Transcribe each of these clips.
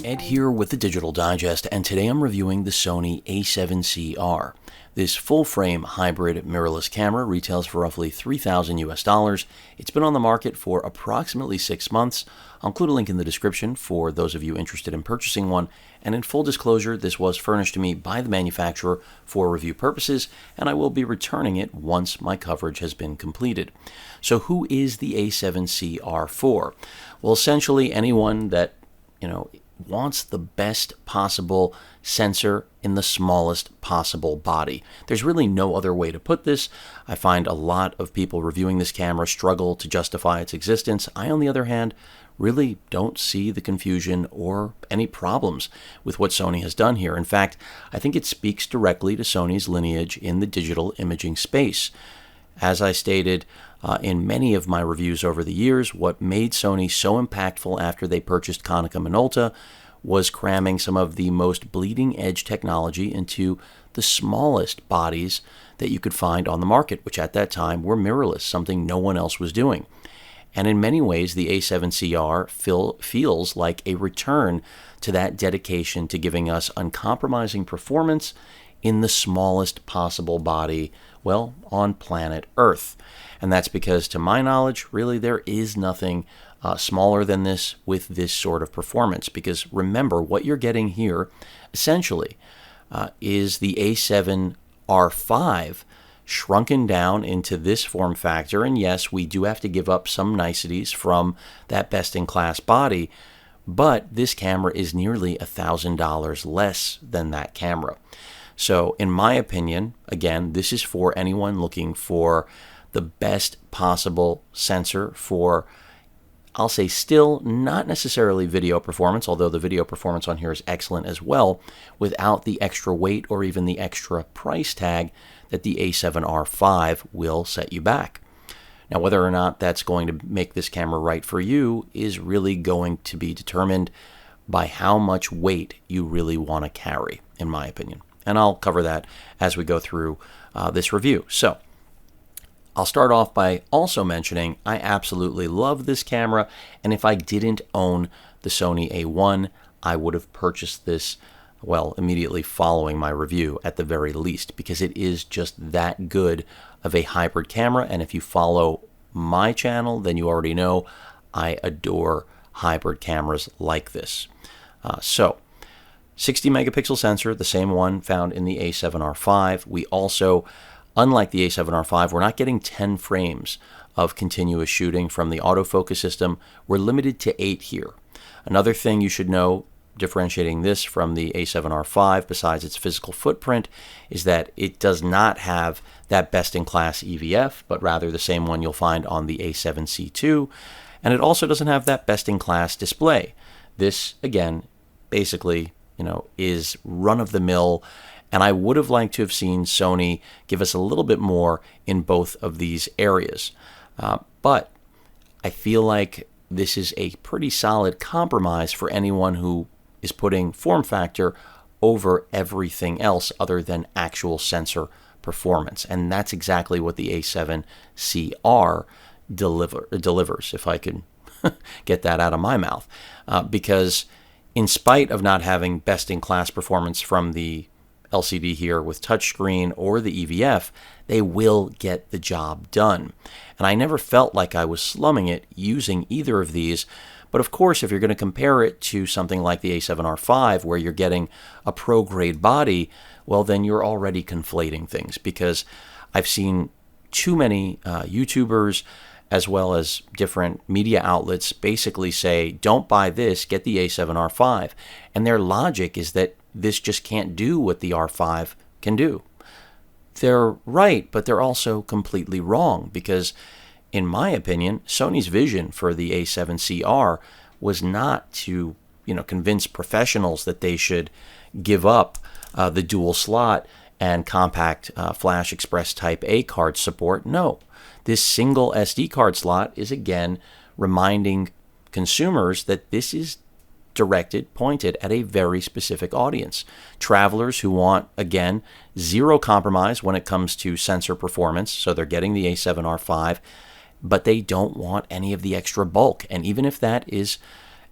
Ed here with the Digital Digest, and today I'm reviewing the Sony A7CR. This full-frame hybrid mirrorless camera retails for roughly $3,000 US. It's been on the market for approximately 6 months. I'll include a link in the description for those of you interested in purchasing one. And in full disclosure, this was furnished to me by the manufacturer for review purposes, and I will be returning it once my coverage has been completed. So who is the A7CR for? Well, essentially anyone that, wants the best possible sensor in the smallest possible body. There's really no other way to put this. I find a lot of people reviewing this camera struggle to justify its existence. I, on the other hand, really don't see the confusion or any problems with what Sony has done here. In fact, I think it speaks directly to Sony's lineage in the digital imaging space. As I stated in many of my reviews over the years, what made Sony so impactful after they purchased Konica Minolta was cramming some of the most bleeding-edge technology into the smallest bodies that you could find on the market, which at that time were mirrorless, something no one else was doing. And in many ways, the A7CR feels like a return to that dedication to giving us uncompromising performance in the smallest possible body, on planet Earth. And that's because, to my knowledge, really there is nothing smaller than this with this sort of performance. Because remember, what you're getting here, essentially, is the A7R5 shrunken down into this form factor. And yes, we do have to give up some niceties from that best-in-class body, but this camera is nearly $1,000 less than that camera. So in my opinion, again, this is for anyone looking for the best possible sensor for, I'll say, still not necessarily video performance, although the video performance on here is excellent as well, without the extra weight or even the extra price tag that the A7R5 will set you back. Now, whether or not that's going to make this camera right for you is really going to be determined by how much weight you really want to carry, in my opinion. And I'll cover that as we go through this review. So I'll start off by also mentioning I absolutely love this camera, and if I didn't own the Sony A1, I would have purchased this, immediately following my review at the very least, because it is just that good of a hybrid camera. And if you follow my channel, then you already know I adore hybrid cameras like this. 60 megapixel sensor, the same one found in the A7R5. We also, unlike the A7R5, we're not getting 10 frames of continuous shooting from the autofocus system. We're limited to 8 here. Another thing you should know, differentiating this from the A7R5, besides its physical footprint, is that it does not have that best-in-class EVF, but rather the same one you'll find on the A7C2. And it also doesn't have that best-in-class display. This, again, basically is run-of-the-mill, and I would have liked to have seen Sony give us a little bit more in both of these areas. But I feel like this is a pretty solid compromise for anyone who is putting form factor over everything else other than actual sensor performance. And that's exactly what the A7CR delivers, if I could get that out of my mouth. Because in spite of not having best-in-class performance from the LCD here with touchscreen or the EVF, they will get the job done. And I never felt like I was slumming it using either of these. But of course, if you're going to compare it to something like the A7R5, where you're getting a pro-grade body, then you're already conflating things, because I've seen too many YouTubers as well as different media outlets basically say, don't buy this, get the A7R5. And their logic is that this just can't do what the R5 can do. They're right, but they're also completely wrong, because in my opinion, Sony's vision for the A7CR was not to, convince professionals that they should give up the dual slot and compact flash express type A card support. No. This single SD card slot is, again, reminding consumers that this is pointed at a very specific audience. Travelers who want, again, zero compromise when it comes to sensor performance, so they're getting the A7R5, but they don't want any of the extra bulk. And even if that is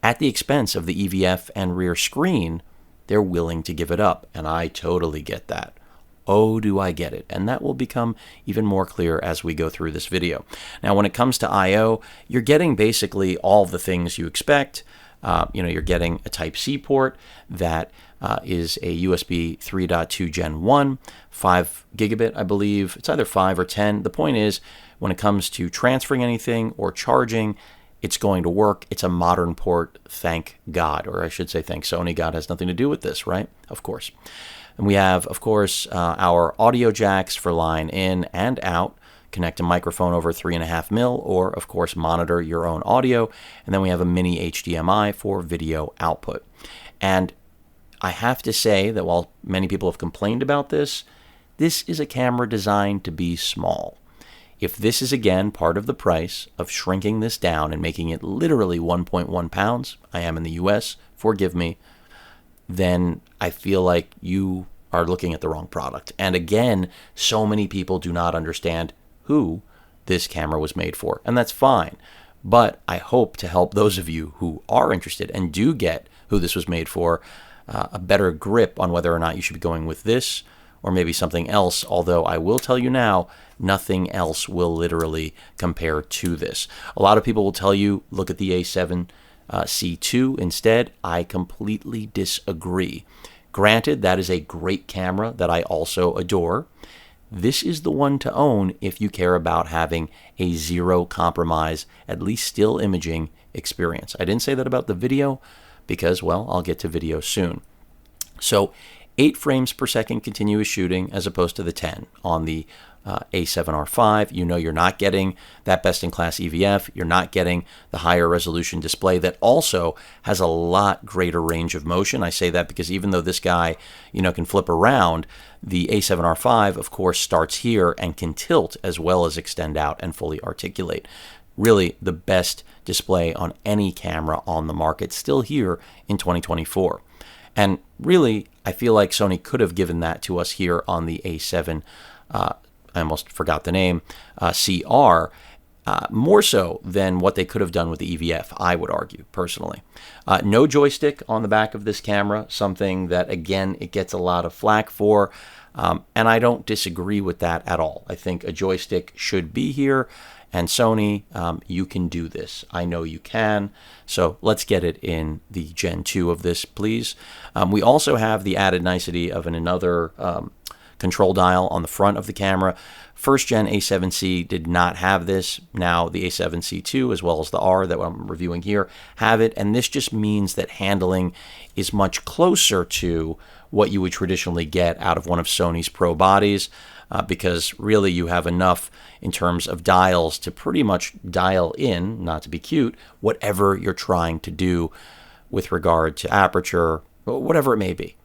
at the expense of the EVF and rear screen, they're willing to give it up. And I totally get that. Oh, do I get it. And that will become even more clear as we go through this video. Now, when it comes to I/O, you're getting basically all the things you expect. You're getting a Type-C port that is a USB 3.2 Gen 1, 5 gigabit, I believe. It's either 5 or 10. The point is, when it comes to transferring anything or charging, it's going to work. It's a modern port, thank God. Or I should say thank Sony. God has nothing to do with this, right? Of course. And we have, of course, our audio jacks for line in and out. Connect a microphone over 3.5 mil, or of course monitor your own audio. And then we have a mini HDMI for video output. And I have to say that while many people have complained about this, this is a camera designed to be small. If this is again part of the price of shrinking this down and making it literally 1.1 pounds, I am in the US, forgive me, then I feel like you are looking at the wrong product. And again, so many people do not understand who this camera was made for, and that's fine. But I hope to help those of you who are interested and do get who this was made for a better grip on whether or not you should be going with this or maybe something else, although I will tell you now, nothing else will literally compare to this. A lot of people will tell you, look at the A7C2 instead. I completely disagree. Granted, that is a great camera that I also adore. This is the one to own if you care about having a zero compromise, at least still imaging experience. I didn't say that about the video because, well, I'll get to video soon. So 8 frames per second continuous shooting as opposed to the 10 on the A7R5. You know you're not getting that best-in-class EVF. You're not getting the higher resolution display that also has a lot greater range of motion. I say that because even though this guy, can flip around, the A7R5, of course, starts here and can tilt as well as extend out and fully articulate. Really the best display on any camera on the market still here in 2024. And really, I feel like Sony could have given that to us here on the A7, I almost forgot the name, CR, more so than what they could have done with the EVF, I would argue, personally. No joystick on the back of this camera, something that, again, it gets a lot of flack for, and I don't disagree with that at all. I think a joystick should be here, and Sony, you can do this. I know you can. So let's get it in the Gen 2 of this, please. We also have the added nicety of another control dial on the front of the camera. First gen A7C did not have this. Now the A7C2 as well as the R that I'm reviewing here have it. And this just means that handling is much closer to what you would traditionally get out of one of Sony's Pro bodies. Because really you have enough in terms of dials to pretty much dial in, not to be cute, whatever you're trying to do with regard to aperture, whatever it may be.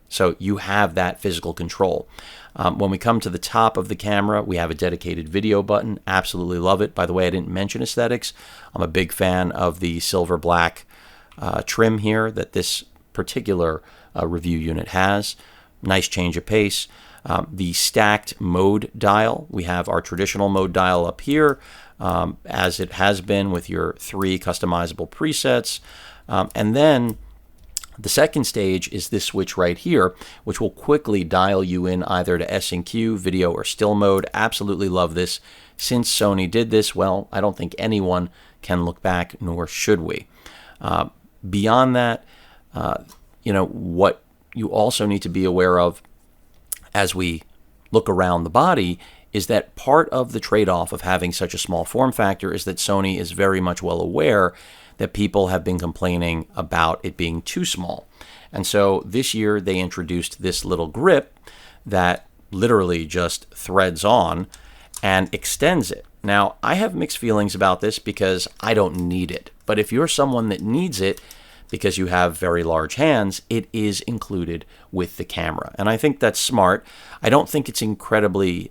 So you have that physical control. When we come to the top of the camera, we have a dedicated video button. Absolutely love it. By the way, I didn't mention aesthetics. I'm a big fan of the silver black trim here that this particular review unit has. Nice change of pace. The stacked mode dial, we have our traditional mode dial up here, as it has been with your 3 customizable presets. And then the second stage is this switch right here, which will quickly dial you in either to S&Q, video, or still mode. Absolutely love this. Since Sony did this, well, I don't think anyone can look back, nor should we. Beyond that, what you also need to be aware of as we look around the body is that part of the trade-off of having such a small form factor is that Sony is very much well aware that people have been complaining about it being too small. And so this year they introduced this little grip that literally just threads on and extends it. Now, I have mixed feelings about this because I don't need it. But if you're someone that needs it, because you have very large hands, it is included with the camera. And I think that's smart. I don't think it's incredibly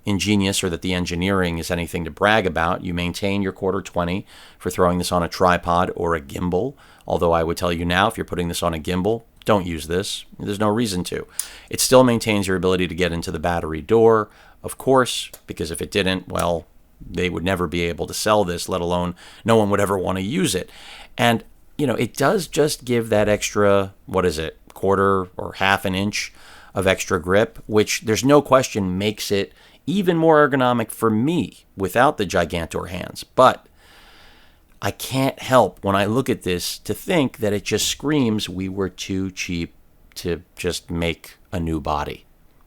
ingenious or that the engineering is anything to brag about. You maintain your 1/4-20 for throwing this on a tripod or a gimbal. Although I would tell you now, if you're putting this on a gimbal, don't use this. There's no reason to. It still maintains your ability to get into the battery door, of course, because if it didn't, well, they would never be able to sell this, let alone no one would ever want to use it. And, it does just give that extra, what is it, quarter or half an inch of extra grip, which there's no question makes it even more ergonomic for me without the gigantor hands. But I can't help when I look at this to think that it just screams we were too cheap to just make a new body.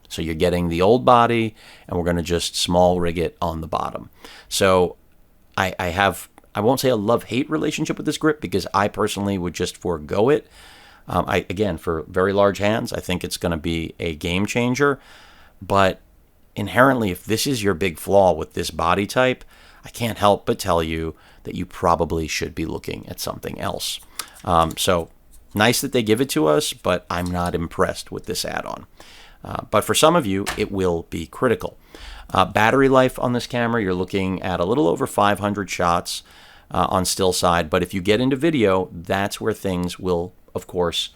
So you're getting the old body and we're going to just small rig it on the bottom. So I won't say a love-hate relationship with this grip because I personally would just forego it. Again, for very large hands, I think it's going to be a game changer. But inherently, if this is your big flaw with this body type, I can't help but tell you that you probably should be looking at something else. So nice that they give it to us, but I'm not impressed with this add-on. But for some of you, it will be critical. Battery life on this camera, you're looking at a little over 500 shots on still side. But if you get into video, that's where things will, of course,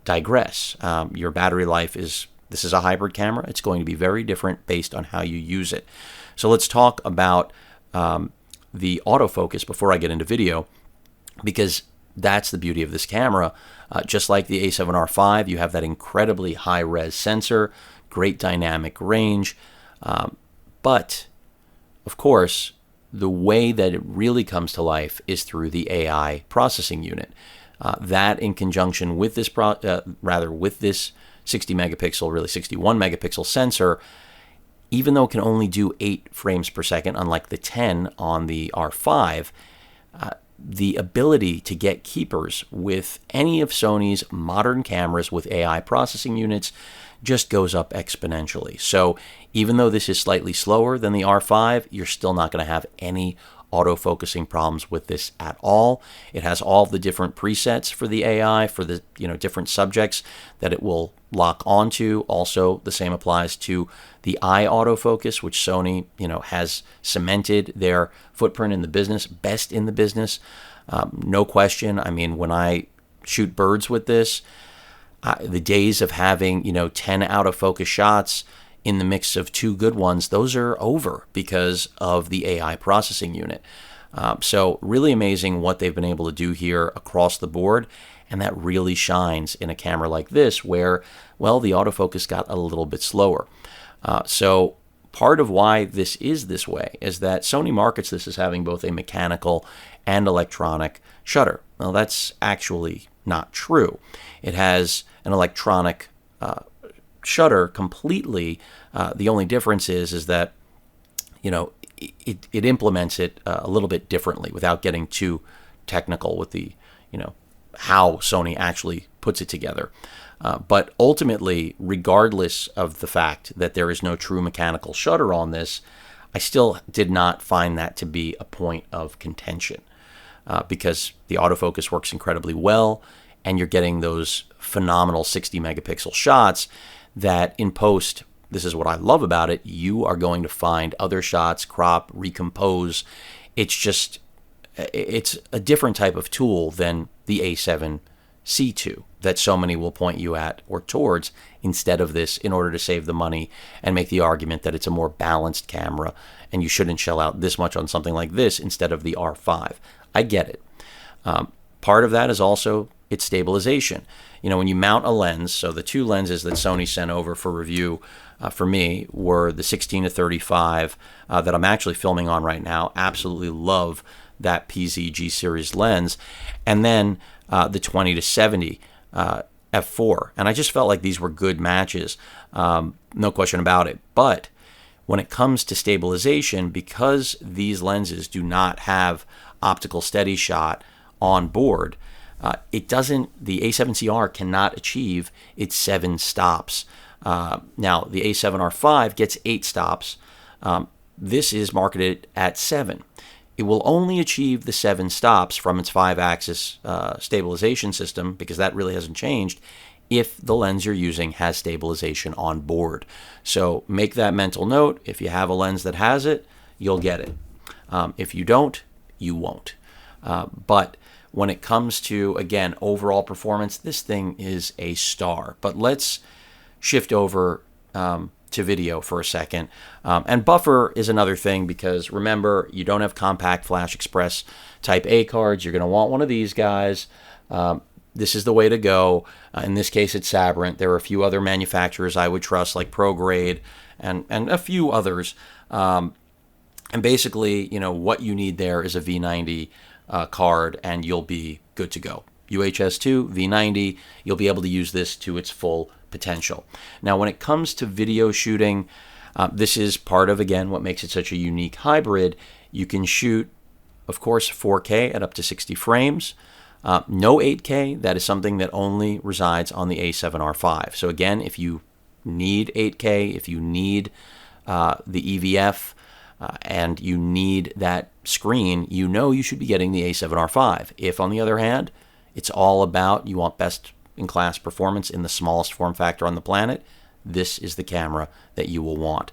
digress. Your battery life this is a hybrid camera. It's going to be very different based on how you use it. So let's talk about the autofocus before I get into video, because that's the beauty of this camera. Just like the A7R5, you have that incredibly high-res sensor, great dynamic range. But, of course, the way that it really comes to life is through the AI processing unit. That in conjunction with this, with this 60 megapixel, really 61 megapixel sensor, even though it can only do 8 frames per second, unlike the 10 on the R5, the ability to get keepers with any of Sony's modern cameras with AI processing units just goes up exponentially. So even though this is slightly slower than the R5, you're still not going to have any autofocusing problems with this at all. It has all the different presets for the AI for the different subjects that it will lock onto. Also, the same applies to the eye autofocus, which Sony has cemented their footprint in the business, best in the business, no question. I mean, when I shoot birds with this, the days of having 10 out of focus shots in the mix of 2 good ones, those are over because of the AI processing unit. So really amazing what they've been able to do here across the board, and that really shines in a camera like this where, well, the autofocus got a little bit slower. So part of why this is this way is that Sony markets this as having both a mechanical and electronic shutter. Well, that's actually not true. It has an electronic shutter completely. The only difference is that it implements it a little bit differently without getting too technical with the how Sony actually puts it together. But ultimately, regardless of the fact that there is no true mechanical shutter on this, I still did not find that to be a point of contention because the autofocus works incredibly well and you're getting those phenomenal 60 megapixel shots that in post, this is what I love about it, you are going to find other shots, crop, recompose. It's a different type of tool than the A7C2 that so many will point you at or towards instead of this in order to save the money and make the argument that it's a more balanced camera and you shouldn't shell out this much on something like this instead of the R5. I get it. Part of that is also its stabilization. When you mount a lens, so the 2 lenses that Sony sent over for review for me were the 16 to 35 that I'm actually filming on right now. Absolutely love that PZG series lens. And then the 20 to 70 f4. And I just felt like these were good matches. No question about it. But when it comes to stabilization, because these lenses do not have optical steady shot on board, the A7CR cannot achieve its 7 stops. Now, the A7R5 gets 8 stops. This is marketed at 7. It will only achieve the 7 stops from its 5-axis stabilization system, because that really hasn't changed, if the lens you're using has stabilization on board. So make that mental note. If you have a lens that has it, you'll get it. If you don't, you won't. But when it comes to, again, overall performance, this thing is a star. But let's shift over to video for a second. And buffer is another thing, because remember, you don't have compact flash express type A cards. You're going to want one of these guys. This is the way to go. In this case, it's Sabrent. There are a few other manufacturers I would trust, like ProGrade and a few others. And basically, what you need there is a V90 card, and you'll be good to go. UHS-2, V90, you'll be able to use this to its full potential. Now, when it comes to video shooting, this is part of, again, what makes it such a unique hybrid. You can shoot, of course, 4K at up to 60 frames. No 8K. That is something that only resides on the A7R5. So again, if you need 8K, if you need the EVF, and you need that screen, you should be getting the A7R5. If, on the other hand, it's all about you want best-in-class performance in the smallest form factor on the planet, this is the camera that you will want.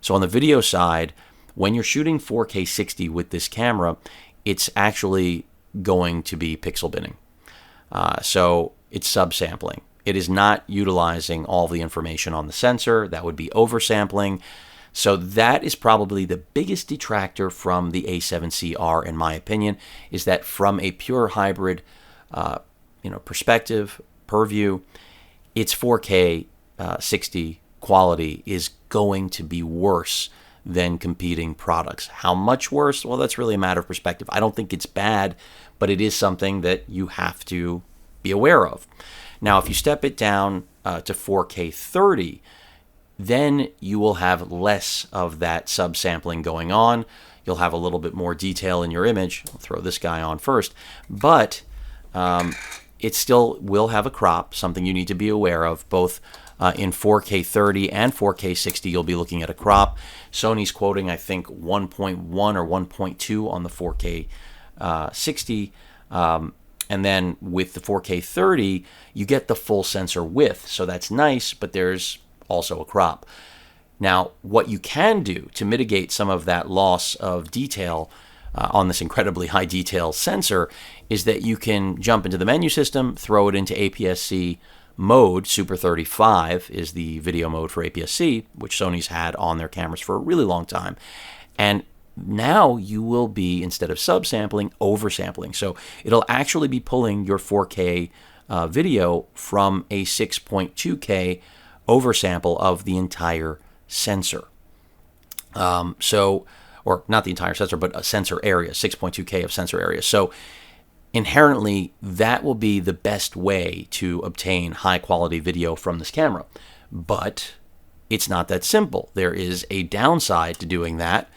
So on the video side, when you're shooting 4K 60 with this camera, it's actually going to be pixel binning. So it's subsampling. It is not utilizing all the information on the sensor. That would be oversampling. So that is probably the biggest detractor from the A7CR, in my opinion, is that from a pure hybrid perspective, purview, its 4K 60 quality is going to be worse than competing products. How much worse? Well, that's really a matter of perspective. I don't think it's bad, but it is something that you have to be aware of. Now, if you step it down to 4K 30, then you will have less of that subsampling going on. You'll have a little bit more detail in your image. I'll throw this guy on first, but it still will have a crop, something you need to be aware of. Both in 4K 30 and 4K 60, you'll be looking at a crop. Sony's quoting, I think, 1.1 or 1.2 on the 4K 60. And then with the 4K 30, you get the full sensor width. So that's nice, but there's also a crop. Now, what you can do to mitigate some of that loss of detail on this incredibly high detail sensor is that you can jump into the menu system, throw it into APS-C mode. Super 35 is the video mode for APS-C, which Sony's had on their cameras for a really long time. And now you will be, instead of subsampling, oversampling. So it'll actually be pulling your 4K video from a 6.2K oversample of the entire sensor. Or not the entire sensor, but a sensor area, 6.2K of sensor area. So inherently, that will be the best way to obtain high quality video from this camera. But it's not that simple. There is a downside to doing that,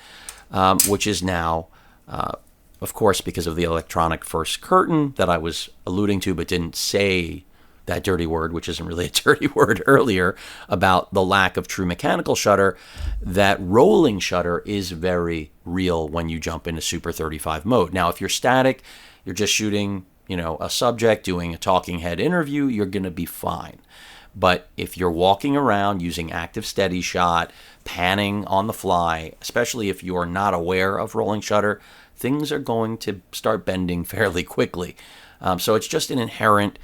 which is now, of course, because of the electronic first curtain that I was alluding to but didn't say that dirty word, which isn't really a dirty word earlier, about the lack of true mechanical shutter. That rolling shutter is very real when you jump into Super 35 mode. Now, if you're static, you're just shooting, a subject, doing a talking head interview, you're going to be fine. But if you're walking around using active steady shot, panning on the fly, especially if you're not aware of rolling shutter, things are going to start bending fairly quickly. So it's just an inherent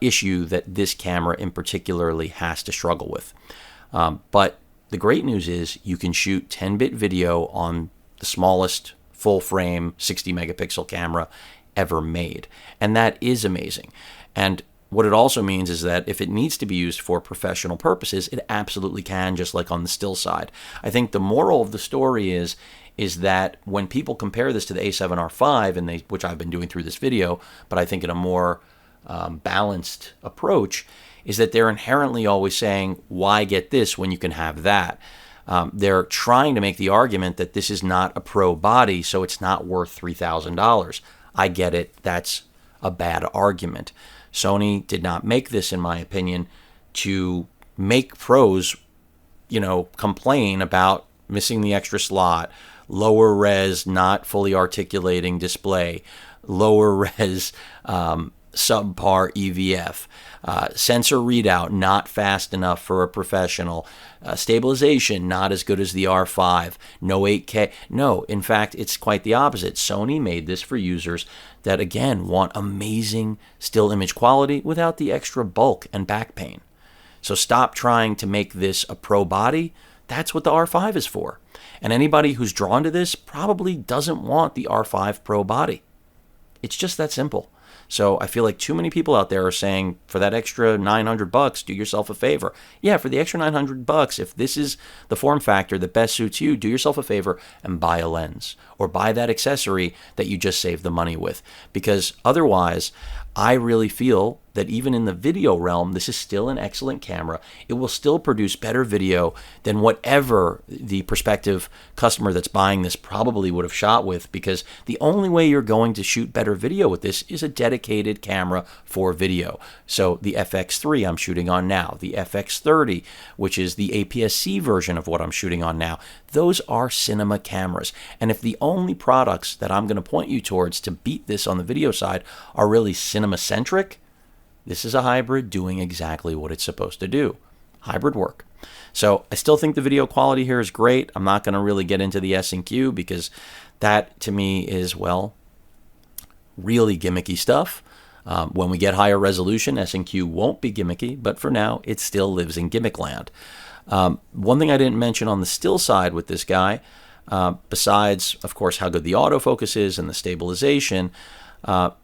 issue that this camera in particularly has to struggle with. But the great news is you can shoot 10-bit video on the smallest full-frame 60 megapixel camera ever made. And that is amazing. And what it also means is that if it needs to be used for professional purposes, it absolutely can, just like on the still side. I think the moral of the story is that when people compare this to the A7R5, which I've been doing through this video, but I think in a more balanced approach, is that they're inherently always saying, why get this when you can have that? They're trying to make the argument that this is not a pro body, so it's not worth $3,000. I get it. That's a bad argument. Sony did not make this, in my opinion, to make pros, complain about missing the extra slot, lower res, not fully articulating display, lower res, subpar EVF, sensor readout not fast enough for a professional, stabilization not as good as the R5, no 8K. No, in fact, it's quite the opposite. Sony made this for users that, again, want amazing still image quality without the extra bulk and back pain. So stop trying to make this a pro body. That's what the R5 is for. And anybody who's drawn to this probably doesn't want the R5 Pro body. It's just that simple. So I feel like too many people out there are saying, for that extra $900, do yourself a favor. Yeah, for the extra $900, if this is the form factor that best suits you, do yourself a favor and buy a lens or buy that accessory that you just saved the money with. Because otherwise, I really feel that even in the video realm, this is still an excellent camera. It will still produce better video than whatever the prospective customer that's buying this probably would have shot with, because the only way you're going to shoot better video with this is a dedicated camera for video. So the FX3 I'm shooting on now, the FX30, which is the APS-C version of what I'm shooting on now, those are cinema cameras. And if the only products that I'm going to point you towards to beat this on the video side are really cinema-centric, this is a hybrid doing exactly what it's supposed to do. Hybrid work. So I still think the video quality here is great. I'm not going to really get into the S&Q because that to me is, well, really gimmicky stuff. When we get higher resolution, S&Q won't be gimmicky, but for now, it still lives in gimmick land. One thing I didn't mention on the still side with this guy, besides, of course, how good the autofocus is and the stabilization,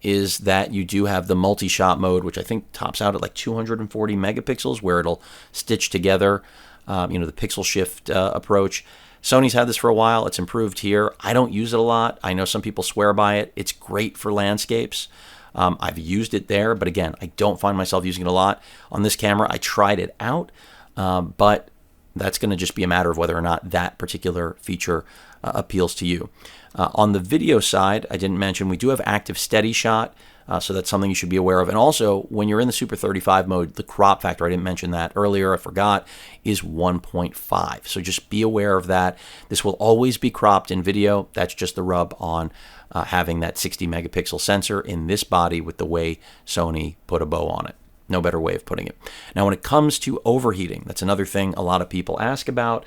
is that you do have the multi-shot mode, which I think tops out at like 240 megapixels, where it'll stitch together, the pixel shift approach. Sony's had this for a while. It's improved here. I don't use it a lot. I know some people swear by it. It's great for landscapes. I've used it there, but again, I don't find myself using it a lot. On this camera, I tried it out, but that's going to just be a matter of whether or not that particular feature appeals to you. On the video side, I didn't mention, we do have active steady shot, so that's something you should be aware of. And also, when you're in the Super 35 mode, the crop factor, I didn't mention that earlier, I forgot, is 1.5. So just be aware of that. This will always be cropped in video. That's just the rub on having that 60 megapixel sensor in this body with the way Sony put a bow on it. No better way of putting it. Now, when it comes to overheating, that's another thing a lot of people ask about.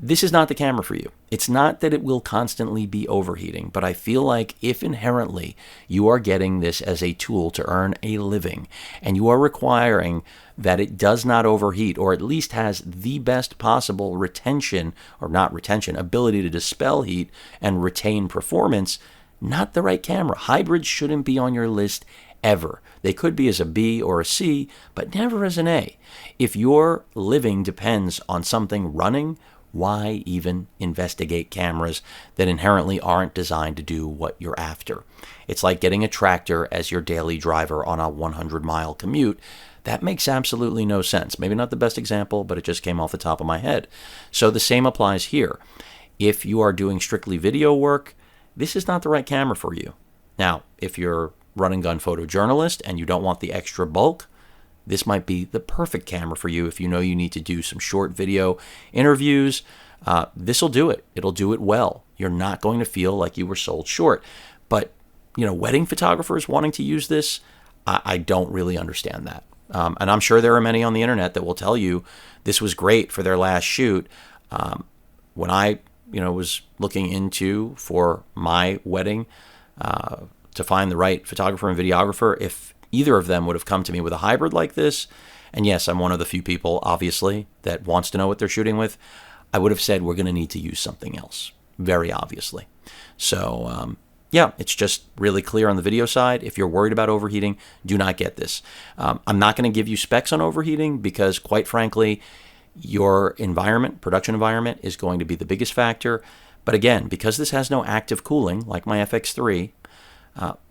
This is not the camera for you. It's not that it will constantly be overheating, but I feel like if inherently you are getting this as a tool to earn a living and you are requiring that it does not overheat, or at least has the best possible retention, or not retention, ability to dispel heat and retain performance, not the right camera. Hybrids shouldn't be on your list ever. They could be as a B or a C, but never as an A. If your living depends on something running, why even investigate cameras that inherently aren't designed to do what you're after? It's like getting a tractor as your daily driver on a 100-mile commute. That makes absolutely no sense. Maybe not the best example, but it just came off the top of my head. So the same applies here. If you are doing strictly video work, this is not the right camera for you. Now, if you're run and gun photojournalist and you don't want the extra bulk, this might be the perfect camera for you. If you know you need to do some short video interviews, this will do it. It'll do it well. You're not going to feel like you were sold short. But, wedding photographers wanting to use this, I don't really understand that. And I'm sure there are many on the internet that will tell you this was great for their last shoot. When I, was looking into for my wedding to find the right photographer and videographer, if either of them would have come to me with a hybrid like this, and yes, I'm one of the few people, obviously, that wants to know what they're shooting with, I would have said we're going to need to use something else, very obviously. So, yeah, it's just really clear on the video side. If you're worried about overheating, do not get this. I'm not going to give you specs on overheating because, quite frankly, your environment, production environment, is going to be the biggest factor. But again, because this has no active cooling, like my FX3,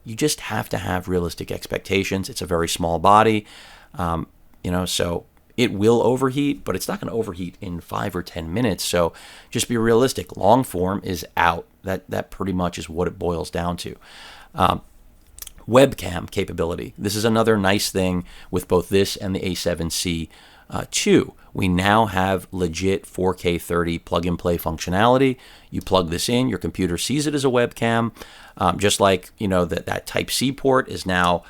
you just have to have realistic expectations. It's a very small body, so it will overheat, but it's not going to overheat in 5 or 10 minutes. So just be realistic. Long form is out. That pretty much is what it boils down to. Webcam capability. This is another nice thing with both this and the A7C II. We now have legit 4K 30 plug-and-play functionality. You plug this in, your computer sees it as a webcam, just like, that Type-C port is now,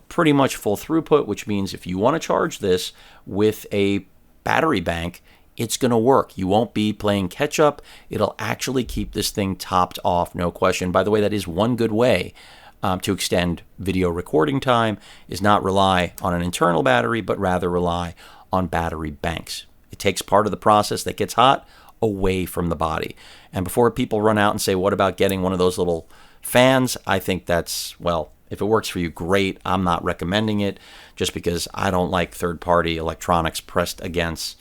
pretty much full throughput, which means if you want to charge this with a battery bank, it's going to work. You won't be playing catch-up. It'll actually keep this thing topped off, no question. By the way, that is one good way to extend video recording time, is not rely on an internal battery, but rather rely on battery banks. It takes part of the process that gets hot away from the body. And before people run out and say, what about getting one of those little fans? I think that's, well, if it works for you, great. I'm not recommending it just because I don't like third-party electronics pressed against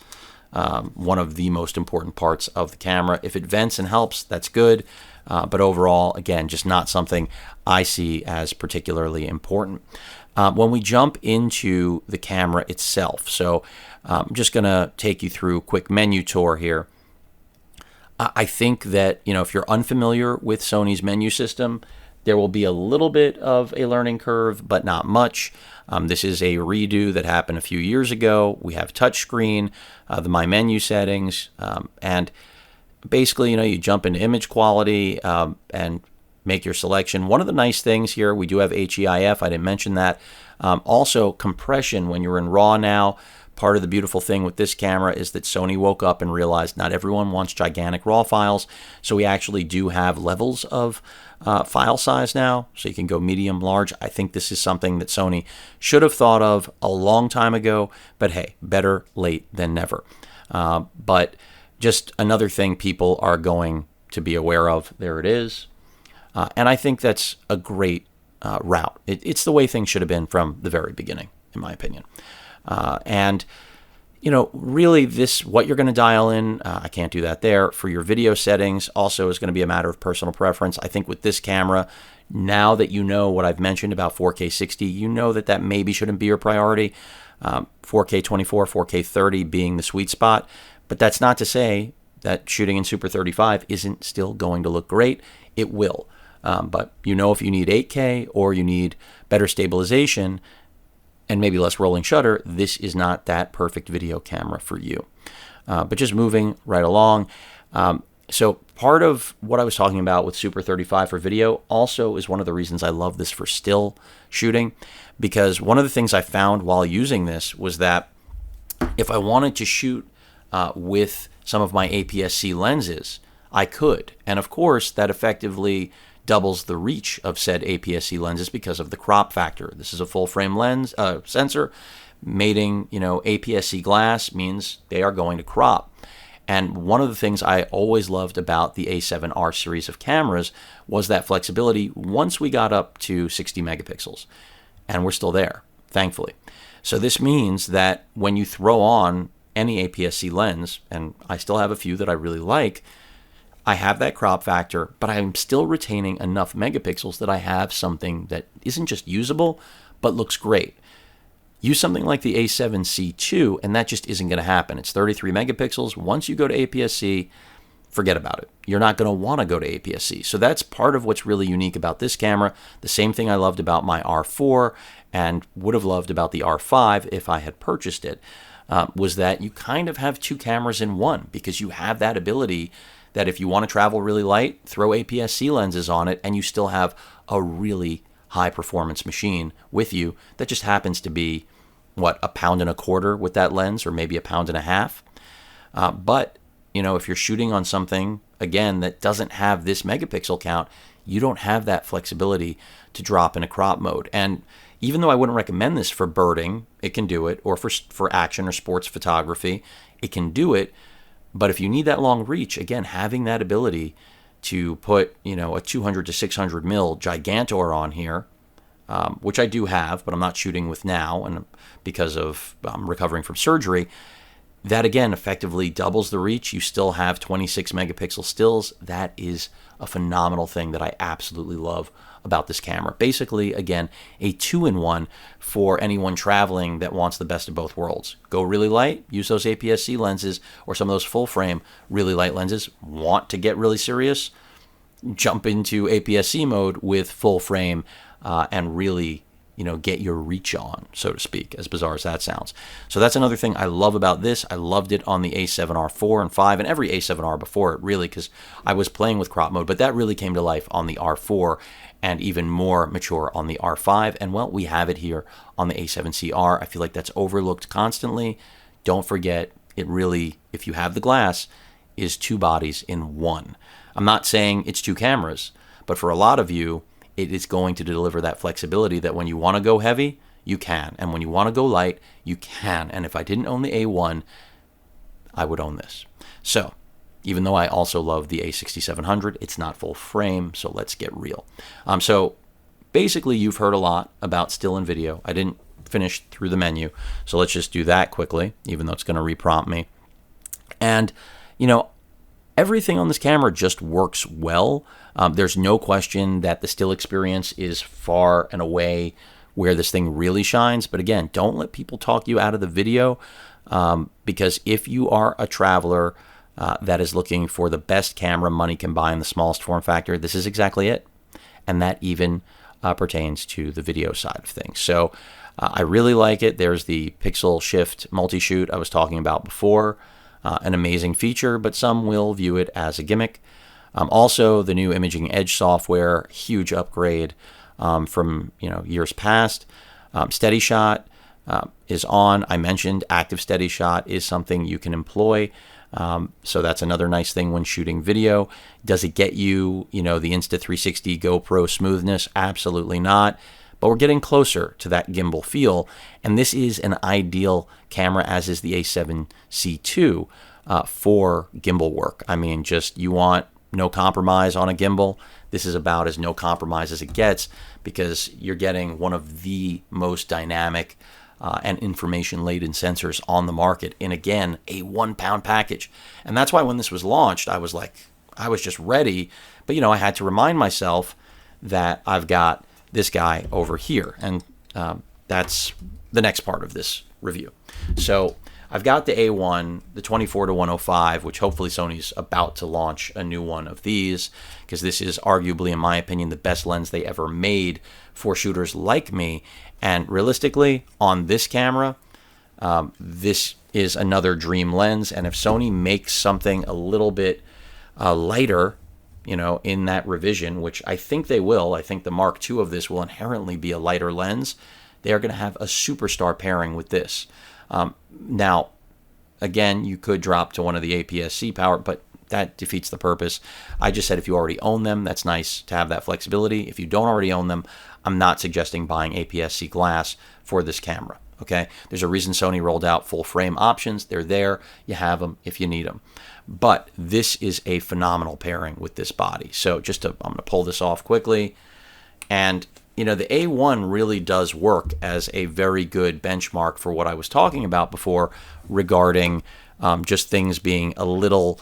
one of the most important parts of the camera. If it vents and helps, that's good. But overall, again, just not something I see as particularly important. When we jump into the camera itself, so I'm just going to take you through a quick menu tour here. I think that, if you're unfamiliar with Sony's menu system, there will be a little bit of a learning curve, but not much. This is a redo that happened a few years ago. We have touchscreen, the My Menu settings, and basically, you jump into image quality and make your selection. One of the nice things here, we do have HEIF. I didn't mention that. Also, compression when you're in RAW now. Part of the beautiful thing with this camera is that Sony woke up and realized not everyone wants gigantic RAW files. So we actually do have levels of file size now. So you can go medium, large. I think this is something that Sony should have thought of a long time ago. But hey, better late than never. But just another thing people are going to be aware of. There it is. And I think that's a great route. It's the way things should have been from the very beginning, in my opinion. And really what you're going to dial in, I can't do that there. For your video settings, also is going to be a matter of personal preference. I think with this camera, now that you know what I've mentioned about 4K 60, you know that maybe shouldn't be your priority. 4K 24, 4K 30 being the sweet spot. But that's not to say that shooting in Super 35 isn't still going to look great. It will. But if you need 8K or you need better stabilization and maybe less rolling shutter, this is not that perfect video camera for you. But just moving right along. So part of what I was talking about with Super 35 for video also is one of the reasons I love this for still shooting, because one of the things I found while using this was that if I wanted to shoot with some of my APS-C lenses, I could. And of course, that effectively doubles the reach of said APS-C lenses because of the crop factor. This is a full frame lens sensor. Mating, APS-C glass means they are going to crop. And one of the things I always loved about the A7R series of cameras was that flexibility once we got up to 60 megapixels. And we're still there, thankfully. So this means that when you throw on any APS-C lens, and I still have a few that I really like, I have that crop factor, but I'm still retaining enough megapixels that I have something that isn't just usable, but looks great. Use something like the A7C2, and that just isn't going to happen. It's 33 megapixels. Once you go to APS-C, forget about it. You're not going to want to go to APS-C. So that's part of what's really unique about this camera. The same thing I loved about my R4 and would have loved about the R5 if I had purchased it, was that you kind of have two cameras in one, because you have that ability that if you want to travel really light, throw APS-C lenses on it, and you still have a really high performance machine with you that just happens to be, what, 1.25 pounds with that lens, or maybe 1.5 pounds. But, if you're shooting on something, again, that doesn't have this megapixel count, you don't have that flexibility to drop in a crop mode. And even though I wouldn't recommend this for birding, it can do it, or for action or sports photography, it can do it. But if you need that long reach, again, having that ability to put, a 200 to 600 mil Gigantor on here, which I do have, but I'm not shooting with now, and because of recovering from surgery, that again effectively doubles the reach. You still have 26 megapixel stills. That is a phenomenal thing that I absolutely love about this camera. Basically, again, a 2-in-1 for anyone traveling that wants the best of both worlds. Go really light, use those APS-C lenses or some of those full frame really light lenses. Want to get really serious? Jump into APS-C mode with full frame and really, get your reach on, so to speak, as bizarre as that sounds. So that's another thing I love about this. I loved it on the A7R 4 and 5 and every A7R before it, really, because I was playing with crop mode, but that really came to life on the R4 and even more mature on the R5. And well, we have it here on the A7CR. I feel like that's overlooked constantly. Don't forget, it really, if you have the glass, is two bodies in one. I'm not saying it's two cameras, but for a lot of you, it is going to deliver that flexibility that when you want to go heavy, you can. And when you want to go light, you can. And if I didn't own the A1, I would own this. So even though I also love the A6700, it's not full frame, so let's get real. So basically, you've heard a lot about still and video. I didn't finish through the menu, so let's just do that quickly, even though it's going to reprompt me. And, you know, everything on this camera just works well. There's no question that the still experience is far and away where this thing really shines. But again, don't let people talk you out of the video, because if you are a traveler that is looking for the best camera money can buy in the smallest form factor, this is exactly it. And that even pertains to the video side of things. So I really like it. There's the pixel shift multi-shoot I was talking about before. An amazing feature, but some will view it as a gimmick. Also, the new Imaging Edge software, huge upgrade from years past. Steady Shot is on. I mentioned active steady shot is something you can employ. So that's another nice thing when shooting video. Does it get you, the Insta360 GoPro smoothness? Absolutely not. But we're getting closer to that gimbal feel. And this is an ideal camera, as is the A7C2 for gimbal work. I mean, just you want no compromise on a gimbal. This is about as no compromise as it gets, because you're getting one of the most dynamic and information-laden sensors on the market in, again, a 1-pound package. And that's why when this was launched, I was just ready. But, I had to remind myself that I've got this guy over here. And that's the next part of this review. So I've got the A1, the 24-105, which hopefully Sony's about to launch a new one of these, because this is arguably, in my opinion, the best lens they ever made for shooters like me. And realistically, on this camera, this is another dream lens. And if Sony makes something a little bit lighter, in that revision, which I think they will, I think the Mark II of this will inherently be a lighter lens, they are going to have a superstar pairing with this. Now, again, you could drop to one of the APS-C power, but that defeats the purpose. I just said if you already own them, that's nice to have that flexibility. If you don't already own them, I'm not suggesting buying APS-C glass for this camera. Okay, there's a reason Sony rolled out full frame options. They're there. You have them if you need them. But this is a phenomenal pairing with this body. So I'm going to pull this off quickly. And, the A1 really does work as a very good benchmark for what I was talking about before regarding just things being a little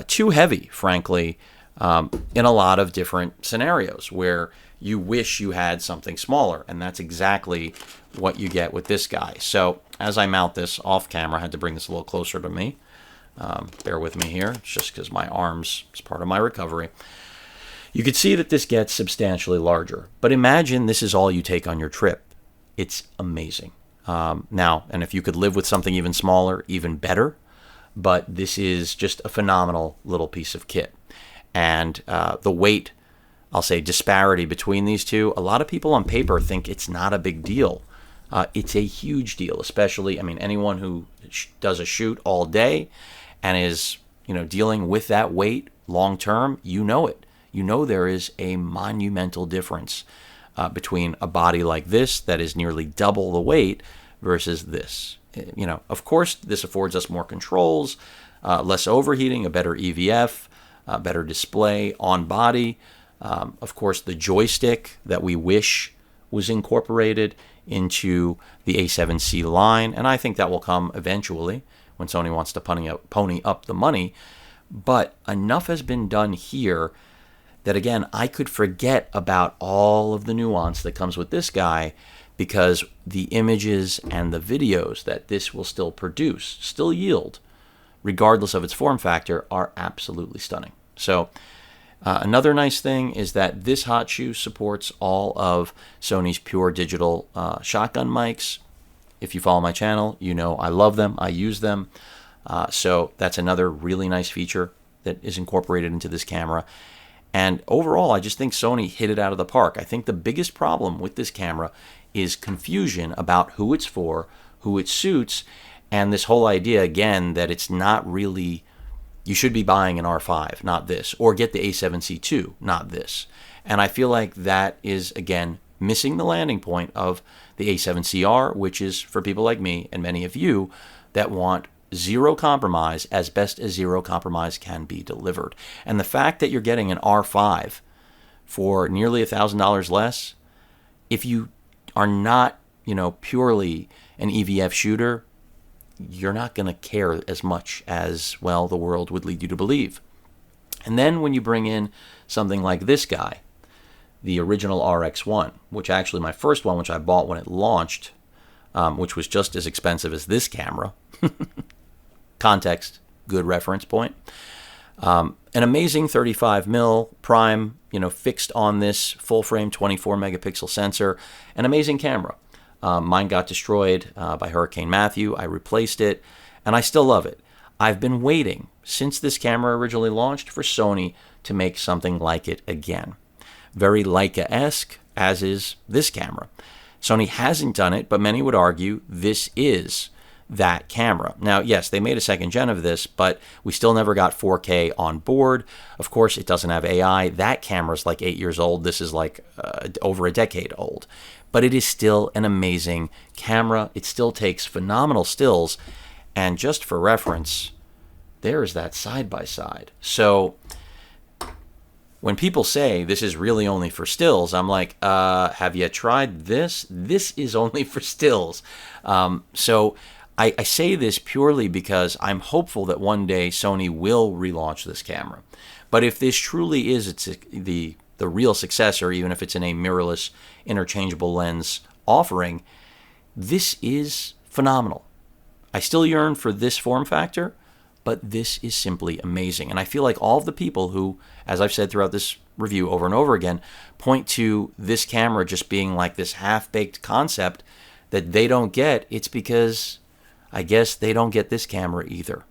too heavy, frankly, in a lot of different scenarios where you wish you had something smaller. And that's exactly what you get with this guy. So as I mount this off camera, I had to bring this a little closer to me. Bear with me here. It's just because my arms is part of my recovery. You can see that this gets substantially larger. But imagine this is all you take on your trip. It's amazing. Now, and if you could live with something even smaller, even better. But this is just a phenomenal little piece of kit. And the weight, I'll say, disparity between these two, a lot of people on paper think it's not a big deal. It's a huge deal, especially, anyone who does a shoot all day and is, dealing with that weight long term, it. There is a monumental difference between a body like this that is nearly double the weight versus this. Of course, this affords us more controls, less overheating, a better EVF, better display on body. Of course, the joystick that we wish was incorporated into the A7C line, and I think that will come eventually when Sony wants to pony up the money. But enough has been done here that, again, I could forget about all of the nuance that comes with this guy, because the images and the videos that this will still produce, still yield, regardless of its form factor, are absolutely stunning. So another nice thing is that this hot shoe supports all of Sony's pure digital shotgun mics. If you follow my channel, I love them. I use them. So that's another really nice feature that is incorporated into this camera. And overall, I just think Sony hit it out of the park. I think the biggest problem with this camera is confusion about who it's for, who it suits, and this whole idea, again, that it's not really, you should be buying an R5, not this, or get the A7C2, not this. And I feel like that is, again, missing the landing point of the A7CR, which is for people like me and many of you that want zero compromise, as best as zero compromise can be delivered. And the fact that you're getting an R5 for nearly $1,000 less, if you are not, purely an EVF shooter, you're not going to care as much as, well, the world would lead you to believe. And then when you bring in something like this guy, the original RX1, which actually my first one, which I bought when it launched, which was just as expensive as this camera. Context, good reference point. An amazing 35mm prime, fixed on this full frame 24 megapixel sensor, an amazing camera. Mine got destroyed by Hurricane Matthew. I replaced it, and I still love it. I've been waiting since this camera originally launched for Sony to make something like it again. Very Leica-esque, as is this camera. Sony hasn't done it, but many would argue this is that camera. Now, yes, they made a second gen of this, but we still never got 4K on board. Of course, it doesn't have AI. That camera's like 8 years old. This is like over a decade old. But it is still an amazing camera. It still takes phenomenal stills. And just for reference, there's that side-by-side. So when people say this is really only for stills, I'm like, have you tried this? This is only for stills. So I say this purely because I'm hopeful that one day Sony will relaunch this camera. But if this truly is the real successor, even if it's in a mirrorless interchangeable lens offering, this is phenomenal. I still yearn for this form factor, but this is simply amazing. And I feel like all of the people who, as I've said throughout this review over and over again, point to this camera just being like this half-baked concept that they don't get, it's because I guess they don't get this camera either.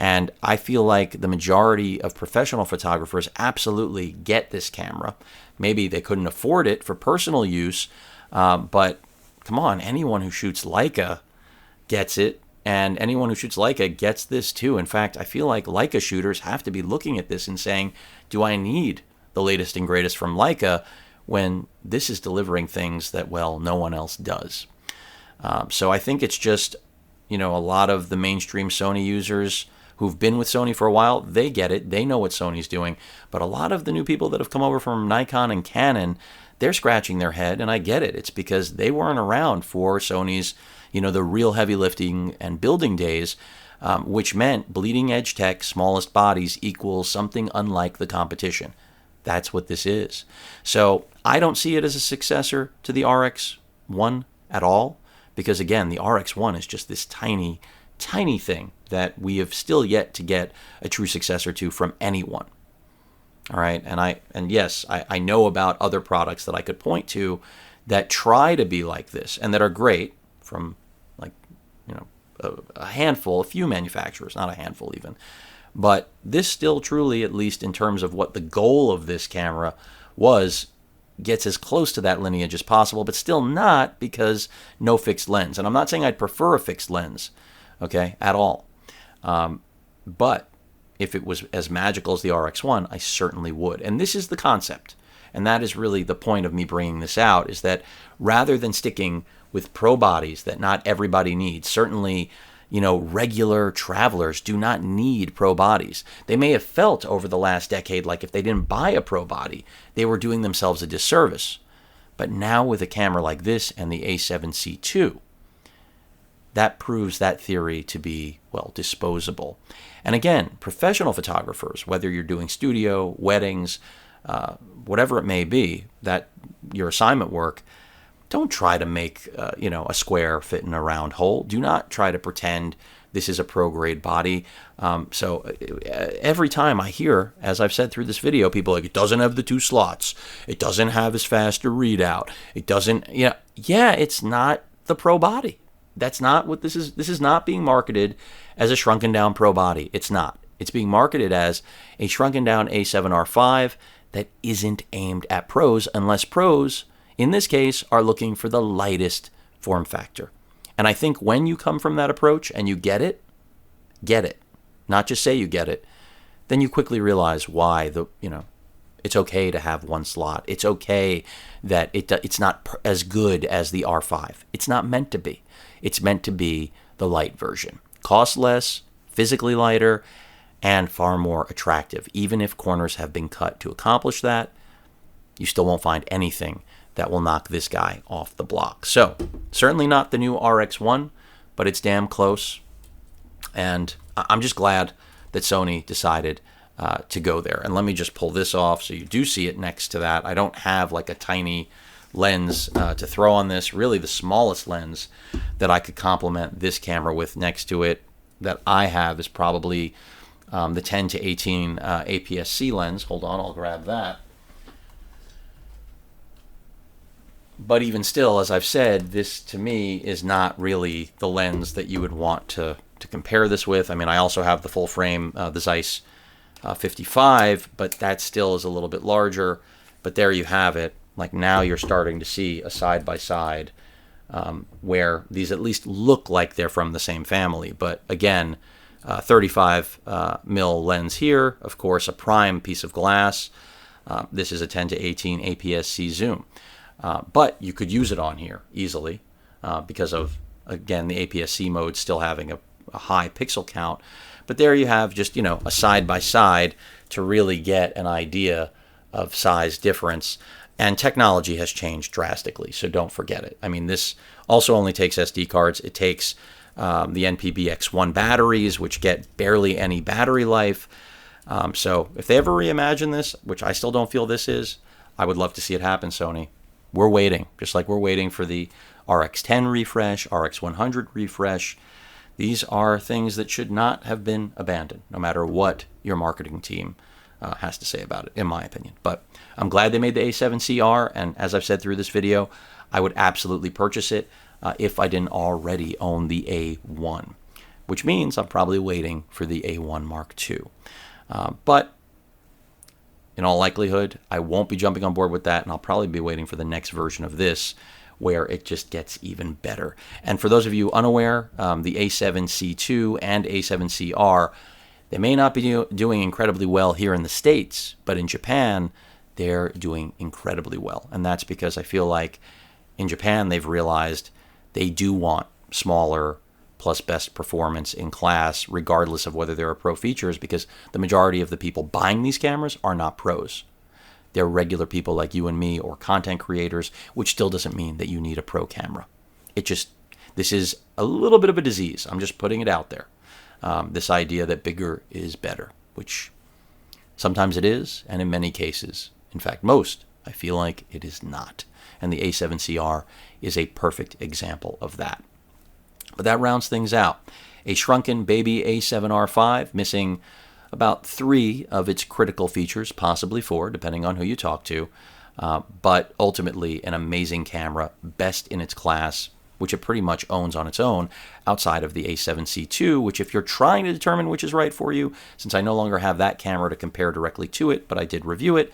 And I feel like the majority of professional photographers absolutely get this camera. Maybe they couldn't afford it for personal use, but come on, anyone who shoots Leica gets it, and anyone who shoots Leica gets this too. In fact, I feel like Leica shooters have to be looking at this and saying, do I need the latest and greatest from Leica when this is delivering things that, well, no one else does? So I think it's just, a lot of the mainstream Sony users who've been with Sony for a while, they get it. They know what Sony's doing. But a lot of the new people that have come over from Nikon and Canon, they're scratching their head, and I get it. It's because they weren't around for Sony's, the real heavy lifting and building days, which meant bleeding edge tech, smallest bodies equals something unlike the competition. That's what this is. So I don't see it as a successor to the RX1 at all, because again, the RX1 is just this tiny, tiny thing that we have still yet to get a true successor to from anyone. All right, and yes, I know about other products that I could point to that try to be like this and that are great from a handful, a few manufacturers, not a handful even. But this still truly, at least in terms of what the goal of this camera was, gets as close to that lineage as possible, but still not, because no fixed lens. And I'm not saying I'd prefer a fixed lens, okay, at all. But if it was as magical as the RX1, I certainly would. And this is the concept. And that is really the point of me bringing this out, is that rather than sticking with pro bodies that not everybody needs, certainly, regular travelers do not need pro bodies. They may have felt over the last decade like if they didn't buy a pro body, they were doing themselves a disservice. But now with a camera like this and the A7C2, that proves that theory to be, well, disposable. And again, professional photographers, whether you're doing studio, weddings, whatever it may be, that your assignment work, don't try to make a square fit in a round hole. Do not try to pretend this is a pro-grade body. So every time I hear, as I've said through this video, people are like, it doesn't have the 2 slots. It doesn't have as fast a readout. It doesn't, it's not the pro body. That's not what this is. This is not being marketed as a shrunken down pro body. It's not. It's being marketed as a shrunken down A7R5 that isn't aimed at pros, unless pros, in this case, are looking for the lightest form factor. And I think when you come from that approach and you get it, not just say you get it, then you quickly realize why It's okay to have one slot. It's okay that it's not as good as the R5. It's not meant to be. It's meant to be the light version. Cost less, physically lighter, and far more attractive. Even if corners have been cut to accomplish that, you still won't find anything that will knock this guy off the block. So, certainly not the new RX1, but it's damn close. And I'm just glad that Sony decided to go there. And let me just pull this off so you do see it next to that. I don't have like a tiny lens to throw on this. Really, the smallest lens that I could complement this camera with next to it that I have is probably the 10 to 18 APS-C lens. Hold on, I'll grab that. But even still, as I've said, this to me is not really the lens that you would want to compare this with. I mean, I also have the full frame, the Zeiss 55, but that still is a little bit larger. But there you have it. Like now you're starting to see a side-by-side where these at least look like they're from the same family. But again, 35 mil lens here, of course, a prime piece of glass. This is a 10 to 18 APS-C zoom. But you could use it on here easily because of, again, the APS-C mode still having a high pixel count. But there you have just, a side-by-side to really get an idea of size difference. And technology has changed drastically, so don't forget it. I mean, this also only takes SD cards. It takes the NPBX1 batteries, which get barely any battery life. So if they ever reimagine this, which I still don't feel this is, I would love to see it happen, Sony. We're waiting, just like we're waiting for the RX10 refresh, RX100 refresh. These are things that should not have been abandoned, no matter what your marketing team has to say about it, in my opinion. But I'm glad they made the A7CR, and as I've said through this video, I would absolutely purchase it if I didn't already own the A1, which means I'm probably waiting for the A1 Mark II. But in all likelihood, I won't be jumping on board with that, and I'll probably be waiting for the next version of this, where it just gets even better. And for those of you unaware, the A7C2 and A7CR, they may not be doing incredibly well here in the States, but in Japan, they're doing incredibly well. And that's because I feel like in Japan, they've realized they do want smaller plus best performance in class, regardless of whether there are pro features, because the majority of the people buying these cameras are not pros. They're regular people like you and me, or content creators, which still doesn't mean that you need a pro camera. This is a little bit of a disease. I'm just putting it out there. This idea that bigger is better, which sometimes it is, and in many cases, in fact most, I feel like it is not. And the A7CR is a perfect example of that. But that rounds things out. A shrunken baby A7R5, missing about 3 of its critical features, possibly 4, depending on who you talk to. But ultimately, an amazing camera, best in its class, which it pretty much owns on its own, outside of the A7C2, which if you're trying to determine which is right for you, since I no longer have that camera to compare directly to it, but I did review it,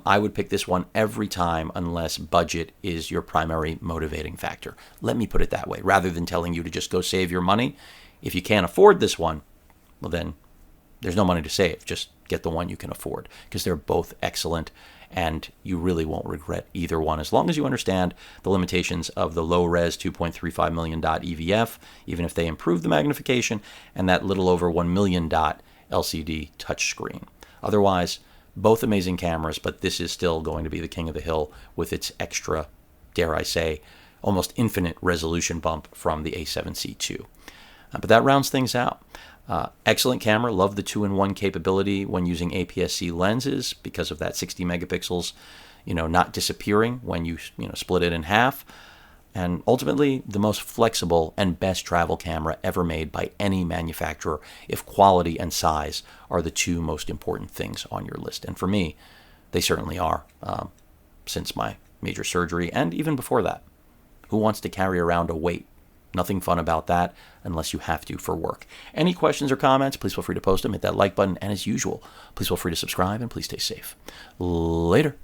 I would pick this one every time unless budget is your primary motivating factor. Let me put it that way. Rather than telling you to just go save your money, if you can't afford this one, well then, there's no money to save. Just get the one you can afford, because they're both excellent, and you really won't regret either one as long as you understand the limitations of the low-res 2.35 million dot EVF, even if they improve the magnification, and that little over 1 million dot LCD touchscreen. Otherwise, both amazing cameras, but this is still going to be the king of the hill with its extra, dare I say, almost infinite resolution bump from the A7C2. But that rounds things out. Excellent camera. Love the 2-in-1 capability when using APS-C lenses because of that 60 megapixels, not disappearing when you split it in half. And ultimately, the most flexible and best travel camera ever made by any manufacturer, if quality and size are the 2 most important things on your list. And for me, they certainly are, since my major surgery and even before that. Who wants to carry around a weight? Nothing fun about that unless you have to for work. Any questions or comments, please feel free to post them. Hit that like button. And as usual, please feel free to subscribe and please stay safe. Later.